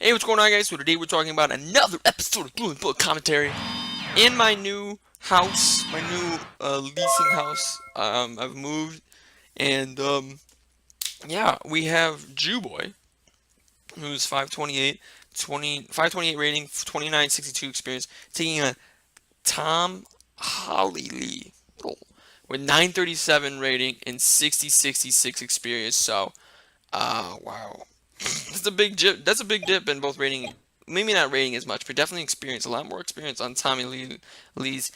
Hey, what's going on, guys? So today we're talking about another episode of Dueling Book Commentary in my new house, my new leasing house. I've moved, and yeah, we have Jewboy, who's 528, 528 rating, 2962 experience, taking on Tom Holly with 937 rating and 6066 experience. So, wow. That's a big dip. That's a big dip in both rating. Maybe not rating as much, but definitely experience. A lot more experience on Lee's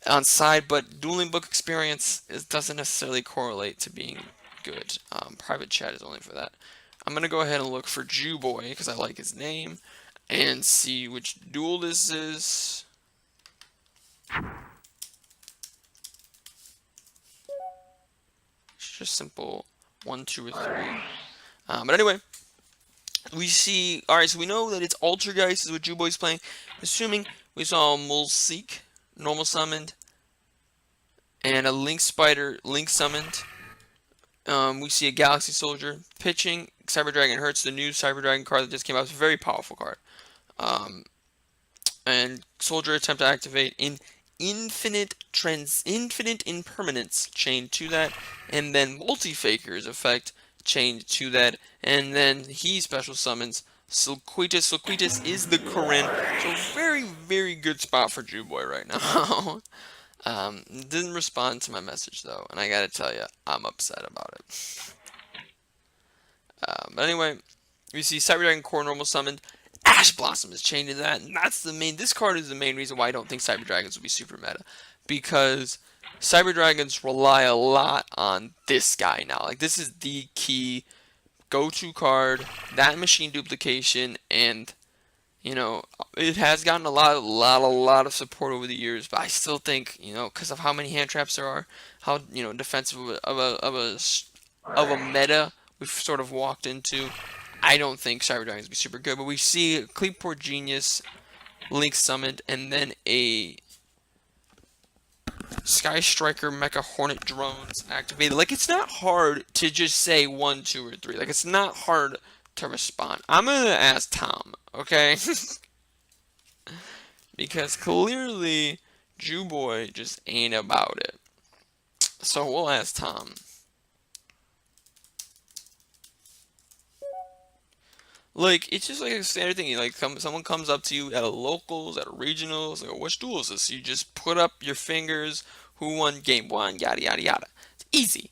on side, but dueling book experience doesn't necessarily correlate to being good. Private chat is only for that. I'm gonna go ahead and look for Jewboy because I like his name, and see which duel this is. It's just simple 1, 2, or 3. But anyway. We see, alright, so we know that it's Altergiest is what Jewboy's playing. Assuming we saw a Mulseek, normal summoned, and a Link Spider, Link summoned. We see a Galaxy Soldier pitching. Cyber Dragon Hurts, the new Cyber Dragon card that just came out. It's a very powerful card. And Soldier attempt to activate in infinite impermanence chain to that, and then Multi-Faker's effect chained to that, and then he special summons Silquitus. Silquitus is the Corinne, so very, very good spot for Jewboy right now. Didn't respond to my message though, and I gotta tell you, I'm upset about it. But anyway, we see Cyber Dragon Core normal summoned. Ash Blossom is chained to that, and that's the main. This card is the main reason why I don't think Cyber Dragons will be super meta, because Cyber Dragons rely a lot on this guy now. Like, this is the key go-to card, that machine duplication, and you know, it has gotten a lot of support over the years. But I still think, you know, because of how many hand traps there are, how defensive of a meta we've sort of walked into. I don't think Cyber Dragons will be super good, but we see Cleatport Genius, Link summoned, and then a Sky Striker Mecha Hornet drones activated. Like, it's not hard to just say 1, 2, or 3. Like, it's not hard to respond. I'm gonna ask Tom, okay? Because clearly Jewboy just ain't about it. So we'll ask Tom. Like, it's just like a standard thing. Like, someone comes up to you at a locals, at a regionals, like, which duel is this? You just put up your fingers, who won game 1, yada, yada, yada. It's easy.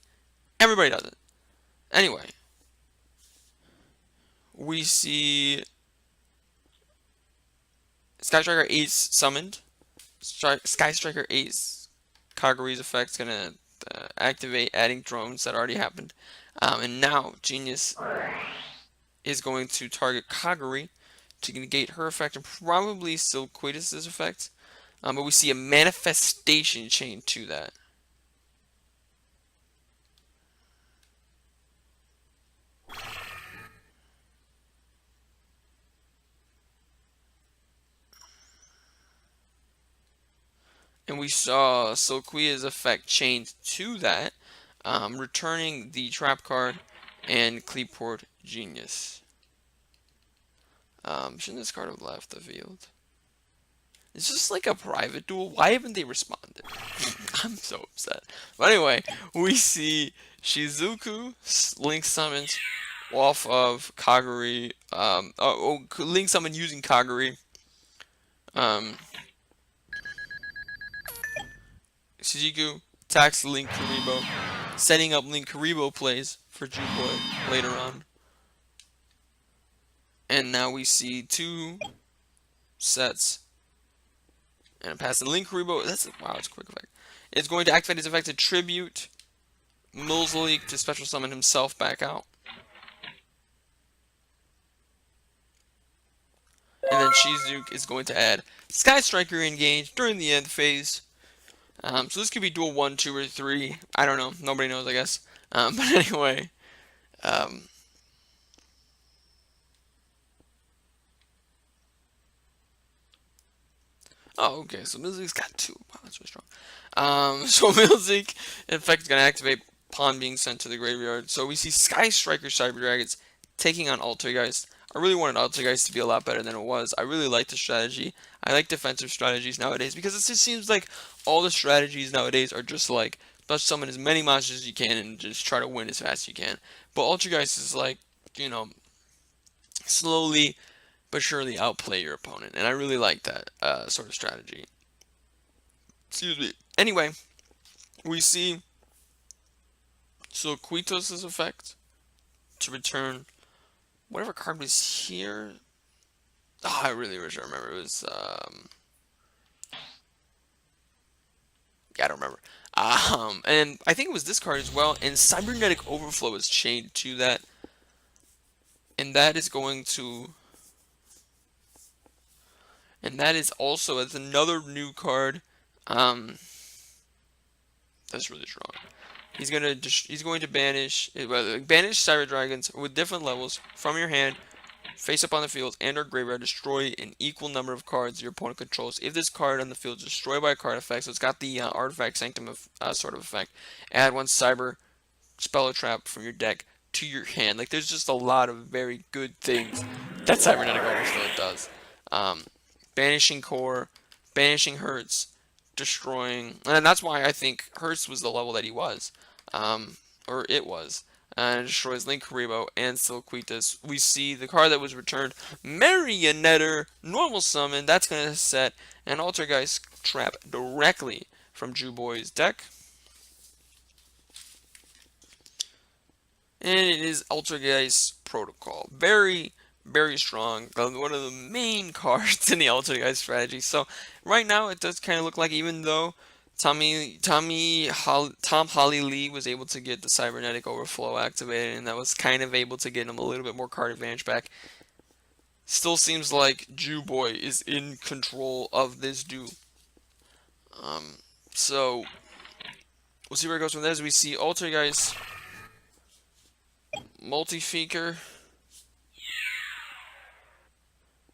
Everybody does it. Anyway. We see Sky Striker Ace summoned. Sky Striker Ace Kaguri's effect's gonna activate adding drones that already happened. And now Genius is going to target Kaguri to negate her effect and probably Silquitus' effect. But we see a manifestation chain to that. And we saw Silquia's effect chained to that, returning the trap card and Cleatport Genius. Shouldn't this card have left the field? Is this like a private duel? Why haven't they responded? I'm so upset. But anyway, we see Shizuku Link summons off of Kaguri. Link summon using Kaguri. Shizuku attacks Link Karibo, setting up Link Karibo plays for Jewboy later on. And now we see 2 sets. And a pass to Link Karibo. Wow, it's a quick effect. It's going to activate his effect to tribute Mulseek to special summon himself back out. And then Shizuku is going to add Sky Striker engage during the end phase. So this could be duel 1, 2, or 3. I don't know. Nobody knows, I guess. But anyway. Oh, okay. So Mulseek's got 2. Wow, that's really strong. So Mulseek, in fact, is going to activate pawn being sent to the graveyard. So we see Sky Striker Cyber Dragons taking on Altergeist. I really wanted Altergeist to be a lot better than it was. I really like the strategy. I like defensive strategies nowadays because it just seems like all the strategies nowadays are just like let's summon as many monsters as you can and just try to win as fast as you can. But Altergeist is like, you know, slowly but surely outplay your opponent, and I really like that sort of strategy. Excuse me. Anyway, we see Sulquitos' effect to return whatever card was here. Oh, I really wish I remember. It was yeah, I don't remember. And I think it was this card as well. And Cybernetic Overflow is chained to that, and that is going to, and that is also as another new card. That's really strong. He's going to banish Cyber Dragons with different levels from your hand, face up on the field, and or graveyard. Destroy an equal number of cards your opponent controls. If this card on the field is destroyed by a card effect, so it's got the Artifact Sanctum sort of effect. Add one Cyber Spell or Trap from your deck to your hand. Like, there's just a lot of very good things that Cybernetic Overflow does. Banishing Core, banishing Hertz, destroying, and that's why I think Hertz was the level that he was, or it was. And it destroys Link Karibo and Silquitas. We see the card that was returned, Marionetter, normal summon. That's going to set an Altergeist trap directly from Juboy's deck. And it is Altergeist Protocol. Very, very strong. One of the main cards in the Altergeist strategy. So right now it does kind of look like, even though Tom Holly Lee was able to get the Cybernetic Overflow activated, and that was kind of able to get him a little bit more card advantage back, still seems like Juboy is in control of this duel. So we'll see where it goes from there. As we see Altergeist Multi-Feaker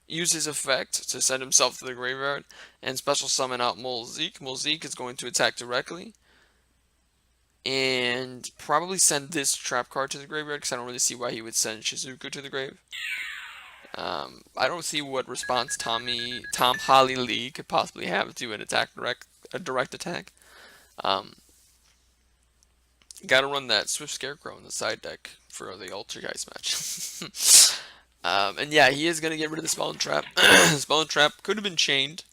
use his effect to send himself to the graveyard and special summon out Molzeek. Molzeek is going to attack directly and probably send this trap card to the graveyard, because I don't really see why he would send Shizuku to the grave. I don't see what response Tom Holly Lee could possibly have to a direct attack. Gotta run that Swift Scarecrow in the side deck for the Altergeist match. And yeah, he is going to get rid of the Spell and Trap. Spell and Trap could have been chained.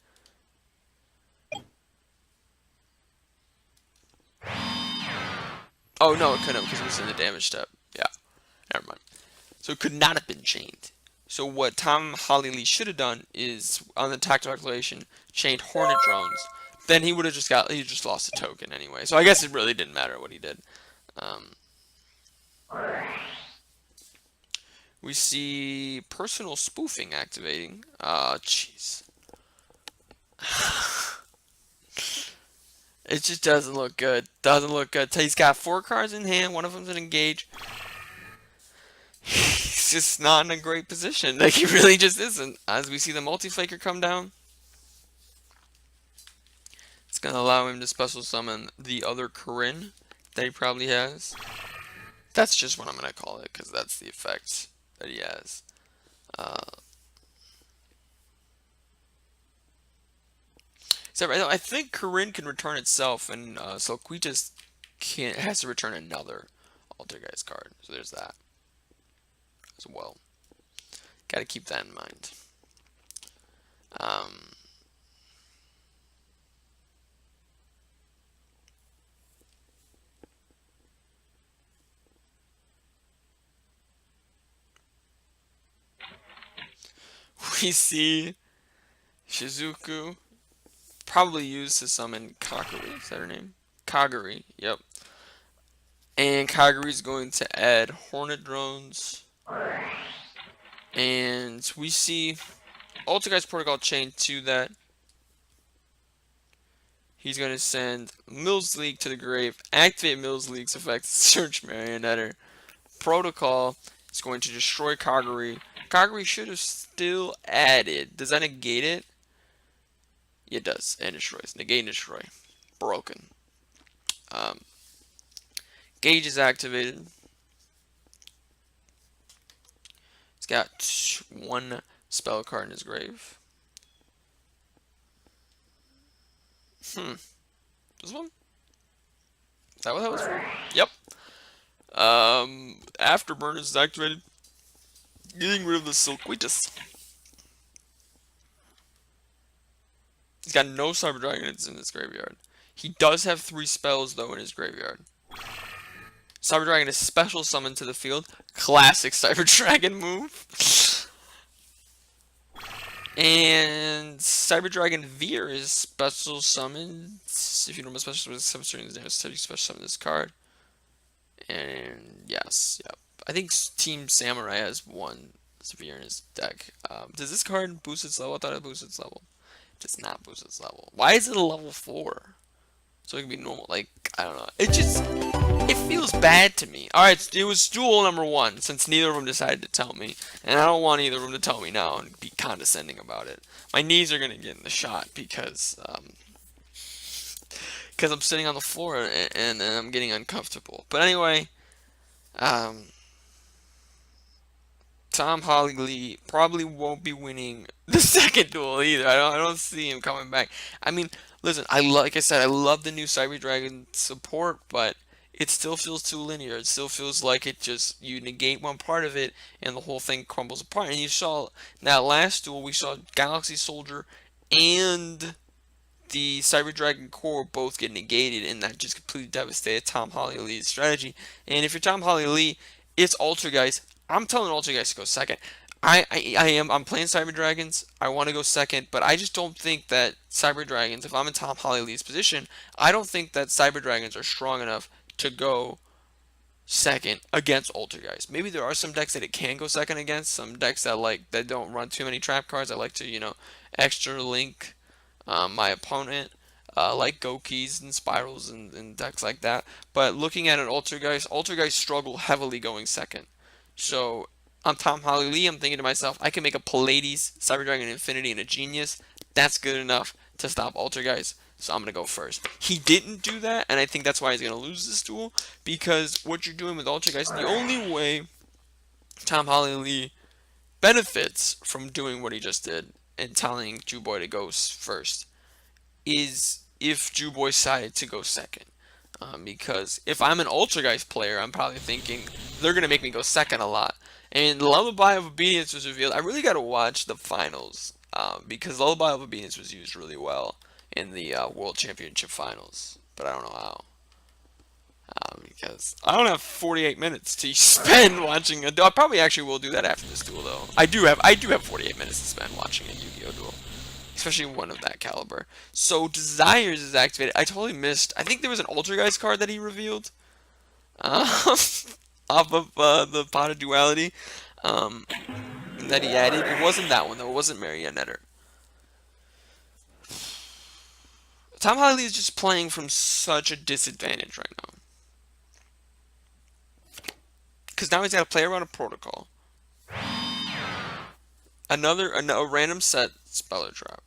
Oh, no, it couldn't, because it was in the damage step. Yeah, never mind. So it could not have been chained. So what Tom Holly Lee should have done is, on the tactical declaration, chained Hornet Drones. Then he would have he just lost a token anyway. So I guess it really didn't matter what he did. We see Personal Spoofing activating. Jeez. It just doesn't look good. Doesn't look good. He's got 4 cards in hand. One of them's an engage. He's just not in a great position. Like, he really just isn't. As we see the Multi-Flaker come down, it's going to allow him to special summon the other Corinne that he probably has. That's just what I'm going to call it, because that's the effect that he has. Except I think Corinne can return itself, and Sulquitas has to return another Altergeist card. So there's that as well. Got to keep that in mind. We see Shizuku probably used to summon Kaguri. Is that her name? Kaguri, yep. And Kaguri's going to add Hornet Drones. And we see Altergeist Protocol chain to that. He's going to send Mills League to the grave, activate Mills League's effect, search Marionetter. Protocol is going to destroy Kaguri. Kaguri should have still added. Does that negate it? It does, and destroys. Negate and destroy. Broken. Gauge is activated. He's got one spell card in his grave. This one? Is that what that was for? Yep. Afterburn is activated. Getting rid of the Silkweetus. He's got no Cyber Dragons in his graveyard. He does have 3 spells, though, in his graveyard. Cyber Dragon is special summoned to the field. Classic Cyber Dragon move. And Cyber Dragon Veer is special summoned. If you don't have special summon, you special summon this card. And yes, yep. I think Team Samurai has 1 Veer in his deck. Does this card boost its level? I thought it boosted its level. It does not boost its level. Why is it a level 4? So it can be normal. Like, I don't know. It feels bad to me. Alright, it was duel number 1, since neither of them decided to tell me. And I don't want either of them to tell me now and be condescending about it. My knees are going to get in the shot because I'm sitting on the floor and I'm getting uncomfortable. But anyway, Tom Holly probably won't be winning the second duel either. I don't see him coming back. I mean, listen, like I said, I love the new Cyber Dragon support, but it still feels too linear. It still feels like you negate one part of it and the whole thing crumbles apart. And you saw in that last duel, we saw Galaxy Soldier and the Cyber Dragon core both get negated, and that just completely devastated Tom Holly Lee's strategy. And if you're Tom Holly Lee, it's Altergeist. I'm telling Altergeist to go second. I'm playing Cyber Dragons. I want to go second, but I just don't think that Cyber Dragons, if I'm in Tom Holly Lee's position, I don't think that Cyber Dragons are strong enough to go second against Altergeist. Maybe there are some decks that it can go second against, some decks that don't run too many trap cards. I like to, extra link my opponent, like Gokeys and Spirals and decks like that. But looking at an Altergeist struggle heavily going second. So on Tom Holly Lee, I'm thinking to myself, I can make a Pallades, Cyber Dragon Infinity, and a Genius. That's good enough to stop Altergeist. So I'm going to go first. He didn't do that, and I think that's why he's going to lose this duel. Because what you're doing with Altergeist, the only way Tom Holly Lee benefits from doing what he just did and telling Jewboy to go first is if Jewboy decided to go second. Because if I'm an Altergeist player, I'm probably thinking they're going to make me go second a lot. And Lullaby of Obedience was revealed. I really got to watch the finals because Lullaby of Obedience was used really well in the World Championship finals. But I don't know how. Because I don't have 48 minutes to spend watching a duel. I probably actually will do that after this duel, though. I do have 48 minutes to spend watching a Yu-Gi-Oh duel, especially one of that caliber. So Desires is activated. I totally missed. I think there was an Altergeist card that he revealed off of the Pot of Duality that he added. It wasn't that one though. It wasn't Marionetter. Tom Holly is just playing from such a disadvantage right now. Because now he's got to play around a protocol. A random set Speller Trap.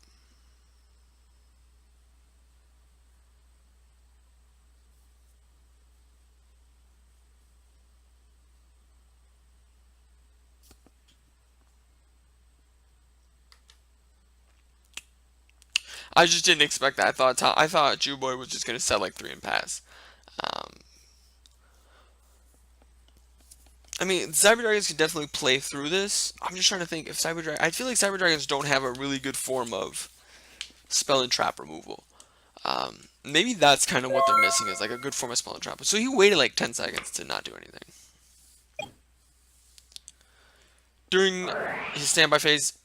I just didn't expect that. I thought Jewboy was just gonna set like 3 and pass. I mean, Cyber Dragons can definitely play through this. I'm just trying to think if I feel like Cyber Dragons don't have a really good form of spell and trap removal. Maybe that's kind of what they're missing, is like a good form of spell and trap. So he waited like 10 seconds to not do anything. During his standby phase,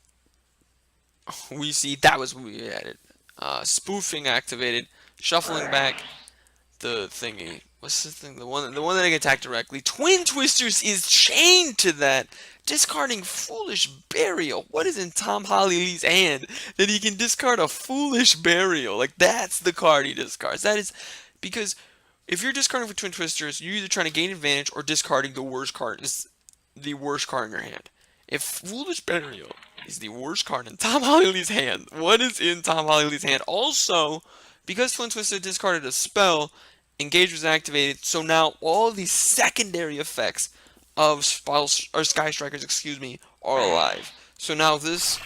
we see that was what we added. Spoofing activated, shuffling back the thingy. What's the thing? The one that I can attack directly. Twin Twisters is chained to that. Discarding Foolish Burial. What is in Tom Holly Lee's hand that he can discard a Foolish Burial? Like, that's the card he discards. That is because if you're discarding for Twin Twisters, you're either trying to gain advantage or discarding the worst card. Is the worst card in your hand. If Foolish Burial is the worst card in Tom Holly Lee's hand, what is in Tom Holly Lee's hand? Also, because Twin Twister discarded a spell, Engage was activated, so now all these secondary effects of Sky Strikers, are alive. So now this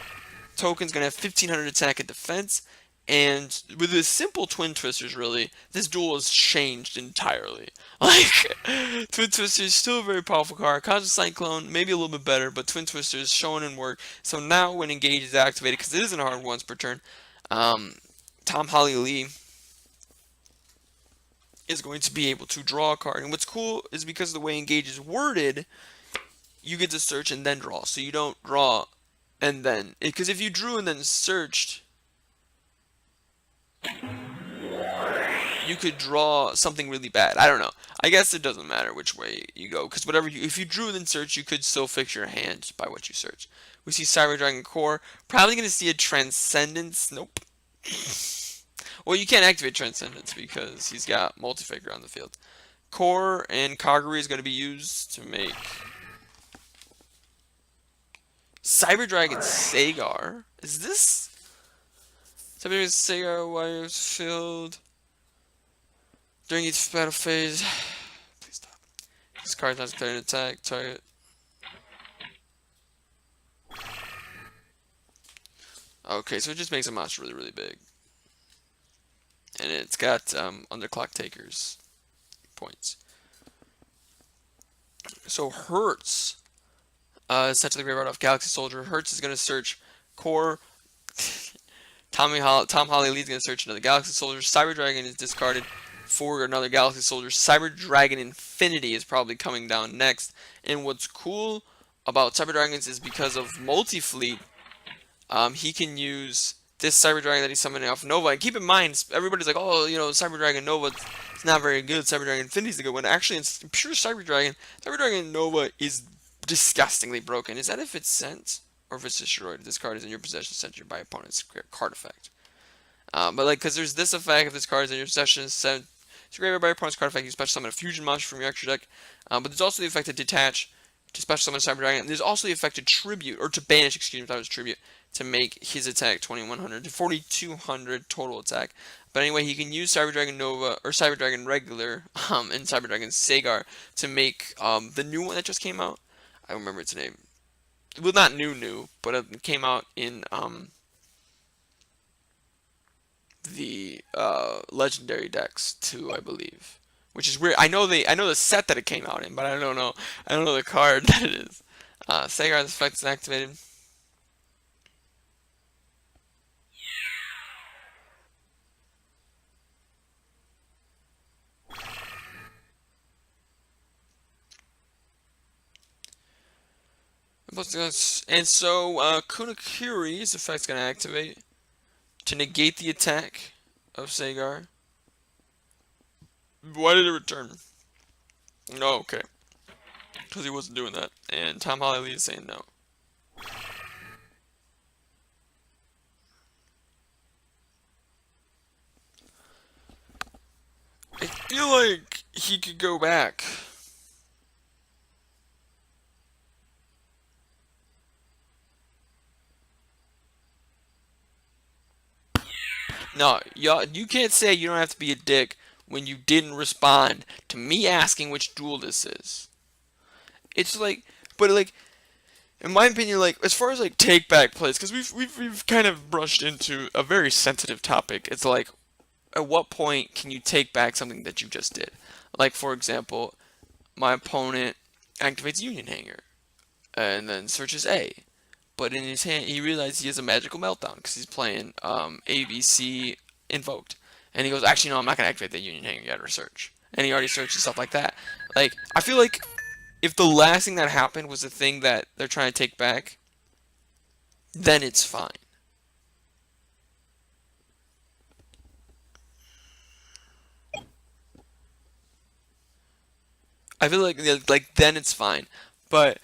token's gonna have 1500 attack and defense, and with the simple Twin Twisters, really, this duel has changed entirely. Like, Twin Twisters is still a very powerful card. Cosmic Cyclone, maybe a little bit better, but Twin Twisters shown in work. So now when Engage is activated, because it isn't hard once per turn, Tom Holly Lee is going to be able to draw a card. And what's cool is because of the way Engage is worded, you get to search and then draw. So you don't draw and then, because if you drew and then searched, you could draw something really bad. I don't know. I guess it doesn't matter which way you go, because whatever if you drew and then search, you could still fix your hand by what you search. We see Cyber Dragon Core. Probably going to see a Transcendence. Nope. Well, you can't activate Transcendence because he's got Multi-Figure on the field. Core and Kagura is going to be used to make Cyber Dragon Sagar. Is this Cyber Dragon Sagar wires filled during each battle phase? Please stop. This card's not declared an attack target. Okay, so it just makes a monster really, really big. And it's got underclock takers points. So Hertz, essentially right off Galaxy Soldier. Hertz is going to search Core. Tom Holly Lee's going to search another Galaxy Soldier. Cyber Dragon is discarded for another Galaxy Soldier. Cyber Dragon Infinity is probably coming down next. And what's cool about Cyber Dragons is because of Multi-Fleet, he can use this Cyber Dragon that he's summoning off Nova. And keep in mind, everybody's like, oh, you know, Cyber Dragon Nova is not very good. Cyber Dragon Infinity is the good one. Actually, it's pure Cyber Dragon Nova is disgustingly broken. Is that if it's sent or if it's destroyed? This card is in your possession, sent by opponent's card effect. But like, because there's this effect, if this card is in your possession, sent to graveyard by opponent's card effect, you special summon a fusion monster from your extra deck. But there's also the effect to detach, to special summon a Cyber Dragon. And there's also the effect to tribute, or to banish, excuse me, that was tribute, to make his attack 2100 to 4200 total attack. But anyway, he can use Cyber Dragon Nova or Cyber Dragon Regular and Cyber Dragon Sagar to make the new one that just came out. I don't remember its name. Well, not new, but it came out in the legendary decks too, I believe. Which is weird. I know the set that it came out in, but I don't know the card that it is. Sagar's effect is activated. And so Kunakiri's effect's gonna activate to negate the attack of Sagar. Why did it return? No, okay. Because he wasn't doing that. And Tom Holly Lee is saying no. I feel like he could go back. No, y'all, you can't say you don't have to be a dick when you didn't respond to me asking which duel this is. It's like, but like, in my opinion, like as far as like take back plays, because we've kind of brushed into a very sensitive topic. It's like, at what point can you take back something that you just did? Like for example, my opponent activates Union Hanger, and then searches A. But in his hand, he realized he has a magical meltdown because he's playing ABC invoked, and he goes, "Actually, no, I'm not gonna activate that Union Hanger yet or search." And he already searched and stuff like that. Like, I feel like if the last thing that happened was the thing that they're trying to take back, then it's fine. I feel like then it's fine. But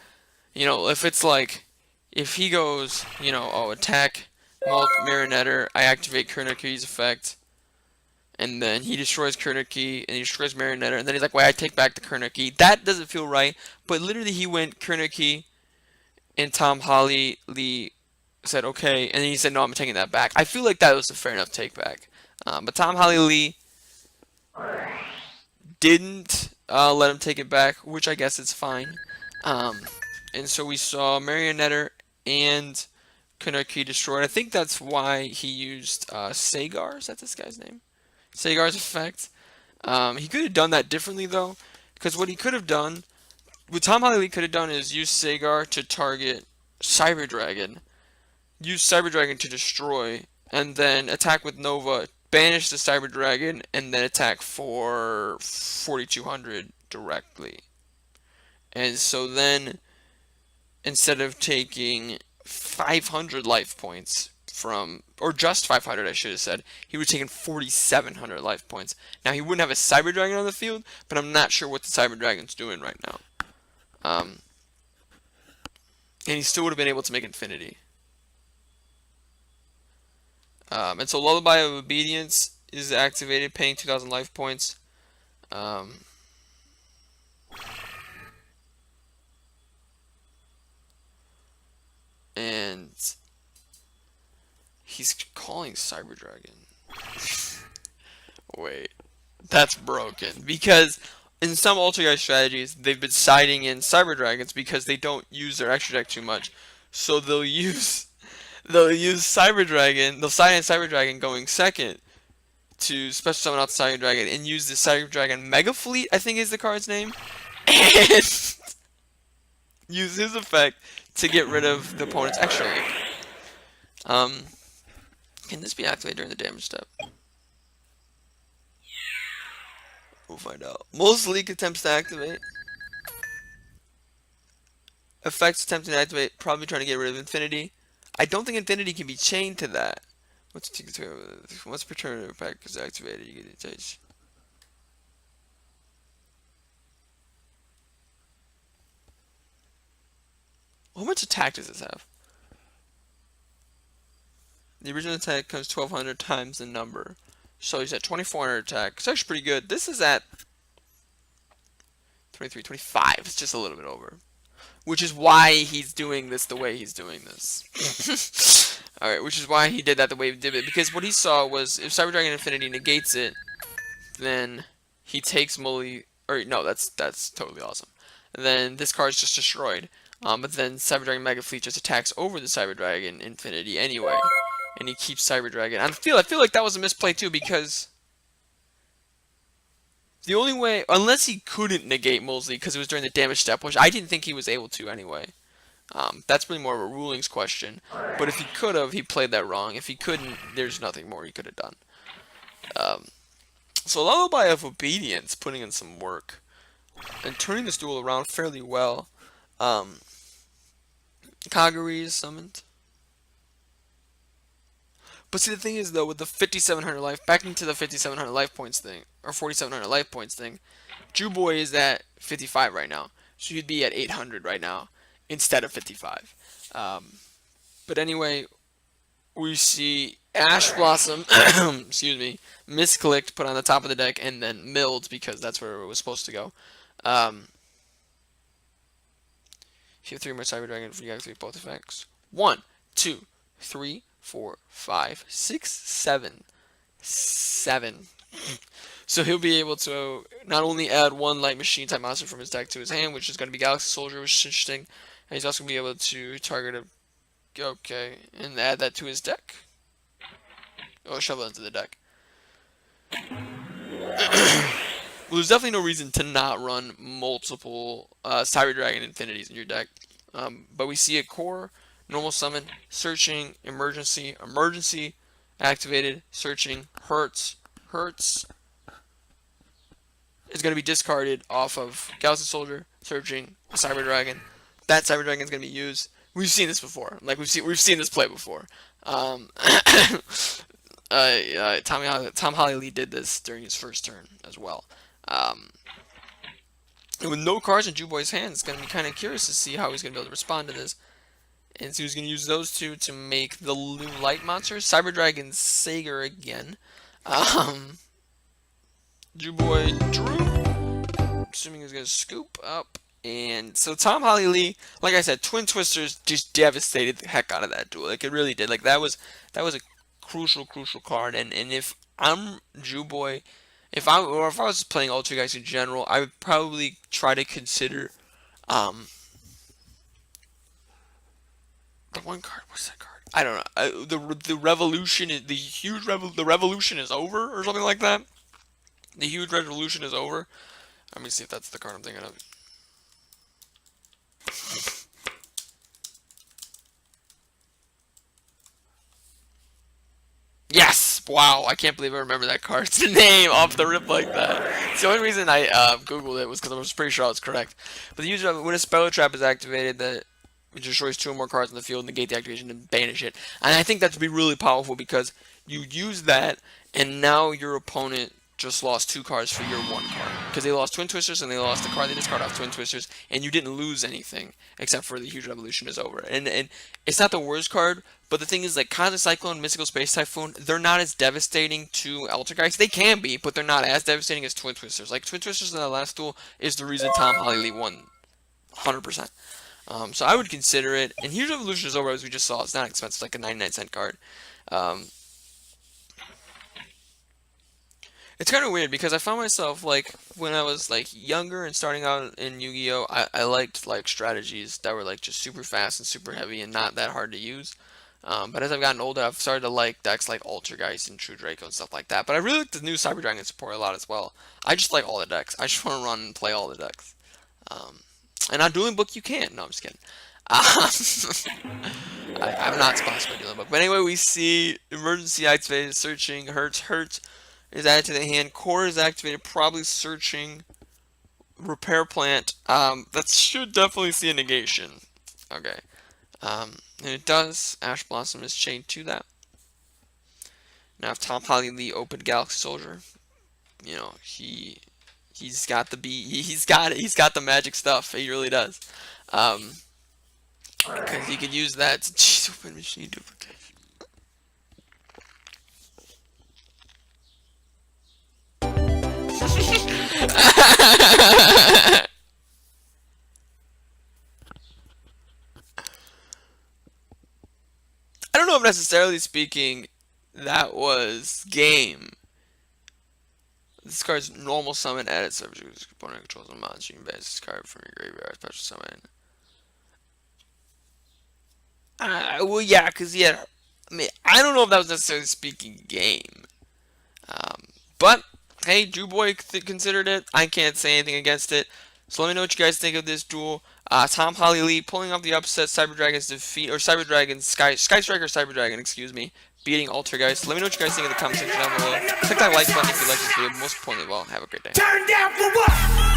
you know, if it's like if he goes, you know, oh, attack Marionetter, I activate Kurnoki's effect, and then he destroys Kurnoki, and he destroys Marionetter, and then he's like, why I take back the Kurnoki. That doesn't feel right, but literally he went Kurnoki, and Tom Holly Lee said, okay, and then he said, no, I'm taking that back. I feel like that was a fair enough take back. But Tom Holly Lee didn't let him take it back, which I guess is fine. And so we saw Marionetter and Kaneki destroyed. I think that's why he used Sagar. Is that this guy's name? Sagar's effect. He could have done that differently though, because what he could have done, what Tom Holly could have done is use Sagar to target Cyber Dragon, use Cyber Dragon to destroy, and then attack with Nova, banish the Cyber Dragon, and then attack for 4200 directly. And so then, instead of taking 500 life points from, or just 500 I should have said, he would have taken 4,700 life points. Now he wouldn't have a Cyber Dragon on the field, but I'm not sure what the Cyber Dragon's doing right now. And he still would have been able to make Infinity. And so Lullaby of Obedience is activated, paying 2,000 life points. And he's calling Cyber Dragon. Wait, that's broken. Because in some Altergeist strategies, they've been siding in Cyber Dragons because they don't use their extra deck too much. So they'll use Cyber Dragon, they'll side in Cyber Dragon going second to special summon out the Cyber Dragon and use the Cyber Dragon Mega Fleet, I think is the card's name, and use his effect to get rid of the opponent's extra link. Can this be activated during the damage step? We'll find out. Most leak attempts to activate. Effects attempting to activate, probably trying to get rid of Infinity. I don't think Infinity can be chained to that. Once per turn effect is activated, you get a touch. How much attack does this have? The original attack comes 1,200 times the number. So he's at 2,400 attack. It's actually pretty good. This is at 23, 25. It's just a little bit over. Which is why he's doing this the way he's doing this. Alright, which is why he did that the way he did it. Because what he saw was, if Cyber Dragon Infinity negates it, then he takes Mully... Or, no, that's totally awesome. And then this card's just destroyed. But then Cyber Dragon Mega Fleet just attacks over the Cyber Dragon Infinity anyway. And he keeps Cyber Dragon. I feel like that was a misplay too, because the only way, unless he couldn't negate Mulsley because it was during the damage step, which I didn't think he was able to anyway. That's really more of a rulings question. But if he could have, he played that wrong. If he couldn't, there's nothing more he could have done. So Lullaby of Obedience, putting in some work and turning this duel around fairly well. Kagari is summoned. But see, the thing is, though, with the 5,700 life, back into the 5,700 life points thing, or 4,700 life points thing, Jew Boy is at 55 right now. So you'd be at 800 right now, instead of 55. But anyway, we see Ash Blossom, excuse me, misclicked, put on the top of the deck, and then milled, because that's where it was supposed to go. If you have 3 more Cyber Dragon, you activate both effects. 1, 2, 3, 4, 5, 6, 7. 7. So he'll be able to not only add 1 Light Machine type monster from his deck to his hand, which is going to be Galaxy Soldier, which is interesting. And he's also going to be able to target a... Okay, and add that to his deck. Oh, shovel into the deck. Well, there's definitely no reason to not run multiple Cyber Dragon Infinities in your deck. But we see a core, normal summon, searching, emergency, activated, searching, hurts, is going to be discarded off of Galaxy Soldier, searching, Cyber Dragon. That Cyber Dragon is going to be used. We've seen this before. Like we've seen this play before. Tom Holly Lee did this during his first turn as well. And with no cards in Jew Boy's hands, it's going to be kind of curious to see how he's going to be able to respond to this. And so he's going to use those two to make the new light monsters. Cyber Dragon Sager again. Jew Boy drew. Assuming he's going to scoop up. And so Tom Holly Lee, like I said, Twin Twisters just devastated the heck out of that duel. Like it really did. Like that was a crucial card. And if I'm Jew Boy, if I was playing Altergeist in general, I would probably try to consider The one card. What's that card? I don't know. The revolution is the revolution is over or something like that. The huge revolution is over. Let me see if that's the card I'm thinking of. Yes! Wow, I can't believe I remember that card's name off the rip like that. It's the only reason I Googled it was because I was pretty sure I was correct. But the user, when a spell trap is activated, that it destroys 2 or more cards in the field, negate the activation, and banish it. And I think that would be really powerful because you use that, and now your opponent just lost 2 cards for your 1 card. Because they lost Twin Twisters, and they lost the card they discard off Twin Twisters, and you didn't lose anything, except for the Huge Revolution is over. And it's not the worst card, but the thing is, like, Cosmic Cyclone, Mystical Space Typhoon, they're not as devastating to Altergeist. They can be, but they're not as devastating as Twin Twisters. Like, Twin Twisters in the last duel is the reason Tom Holly Lee won 100%. So I would consider it. And Huge Revolution is over, as we just saw. It's not expensive, like a 99-cent card. It's kind of weird because I found myself, like, when I was, like, younger and starting out in Yu-Gi-Oh, I liked, like, strategies that were, like, just super fast and super heavy and not that hard to use. But as I've gotten older, I've started to like decks like Altergeist and True Draco and stuff like that. But I really like the new Cyber Dragon support a lot as well. I just like all the decks. I just want to run and play all the decks. And on Dueling Book, you can. No, I'm just kidding. I'm not sponsored by Dueling Book. But anyway, we see Emergency activated, searching, hurts is added to the hand. Core is activated, probably searching. Repair Plant. That should definitely see a negation. Okay. And it does. Ash Blossom is chained to that. Now, if Tom Holly Lee opened Galaxy Soldier, you know, he's got the he's got the magic stuff. He really does. Because he could use that to open machine duplication. I don't know if necessarily speaking that was game. This card's normal summon added subject to this component controls a monster. You can banish this card from your graveyard, special summon. Well, yeah, because yeah, I mean, I don't know if that was necessarily speaking game. But hey, Drew Boy considered it. I can't say anything against it. So let me know what you guys think of this duel. Tom Holly Lee pulling off the upset Cyber Dragon's defeat, or Cyber Dragon Sky Striker Cyber Dragon, excuse me, beating Altergeist. Let me know what you guys think in the comment section down below. Click that like button if you like this video. Most importantly, well, have a great day. Turn down for what?